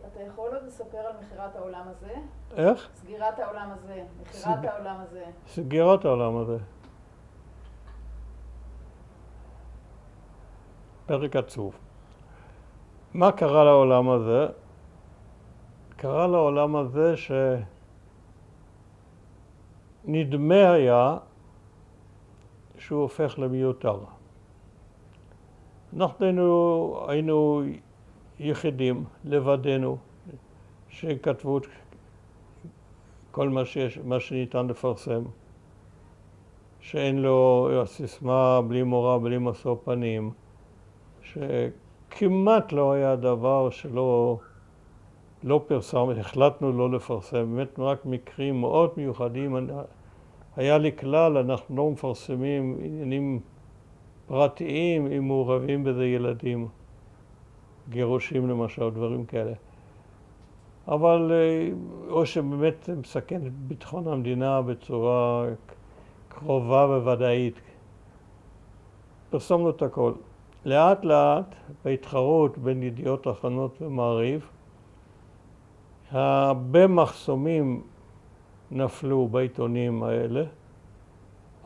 אתה יכול עוד לספר על מכירת העולם הזה? איך? סגירת העולם הזה, מכירת העולם הזה. סגירת העולם הזה. פרק עצוב. מה קרה לעולם הזה? קרה לעולם הזה שנדמה היה שהוא הופך למיותר. אנחנו היינו יחידים, לבדנו, שכתבו כל מה שניתן לפרסם, שאין לו סיסמה בלי מורא, בלי משוא פנים, שכמעט לא היה דבר שלא פרסם, החלטנו לא לפרסם, באמת רק מקרים מאוד מיוחדים. היה לי כלל, אנחנו לא מפרסמים עניינים פרטיים אם מעורבים בזה ילדים, גירושים למשל, דברים כאלה. אבל או שבאמת מסכן את ביטחון המדינה בצורה קרובה וודאית. פרסמנו את הכל. לאט לאט, בהתחרות בין ידיעות אחרונות ומעריב, הרבה מחסומים נפלו בעיתונים האלה.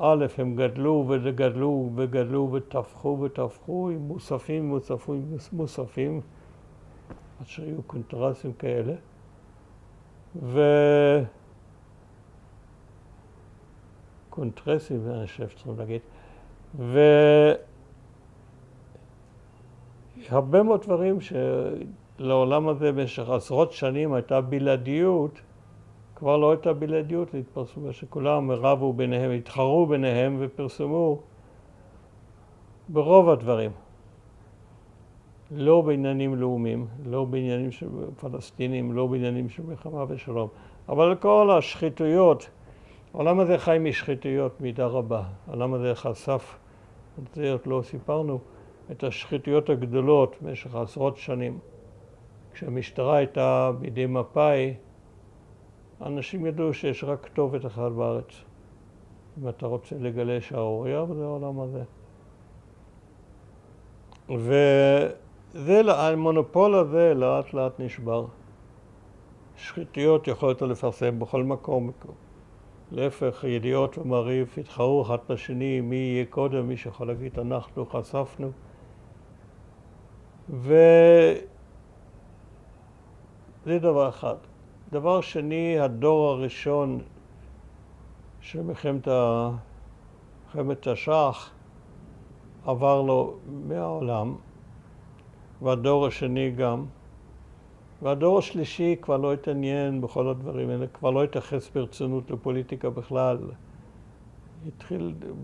א', הם גדלו וגדלו וגדלו ותפחו עם מוספים, עד שהיו קונטרסים כאלה. קונטרסים, אני חושב שצריכים להגיד. והרבה מאוד דברים שלעולם הזה במשך עשרות שנים הייתה בלעדיות, כבר לא הייתה בלעדיות להתפרסם, שכולם רבו ביניהם, התחרו ביניהם ופרסמו ברוב הדברים. לא בעניינים לאומיים, לא בעניינים של פלסטינים, לא בעניינים של מלחמה ושלום. אבל כל השחיתויות, העולם הזה חי משחיתויות מידה רבה. העולם הזה חשף, את זה עוד לא סיפרנו, את השחיתויות הגדולות במשך עשרות שנים. כשהמשטרה הייתה בידי מפא"י, אנשים ידעו שיש רק כתובת אחת בארץ. אם אתה רוצה לגלה שערוריה, וזה העולם הזה. והמונופול הזה לאט לאט נשבר. שחיתויות יכולת לפרסם בכל מקום. להפך, ידיעות ומעריב התחרו אחד בשני, מי יהיה קודם, מי שיכול להגיד, אנחנו חשפנו. וזה דבר אחד. דבר שני, הדור הראשון של מלחמת תש"ח עבר לו מהעולם, והדור השני גם. והדור השלישי כבר לא התעניין בכל הדברים האלה, כבר לא התייחס ברצינות לפוליטיקה בכלל.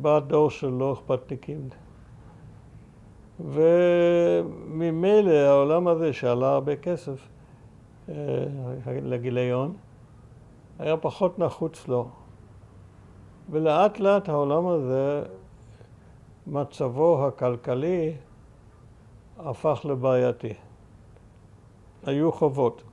בא דור של לא אכפתניקים. וממילא העולם הזה שעלה הרבה כסף לגיליון, היה פחות נחוץ לו. ולאט לאט העולם הזה, מצבו הכלכלי הפך לבעייתי. היו חובות.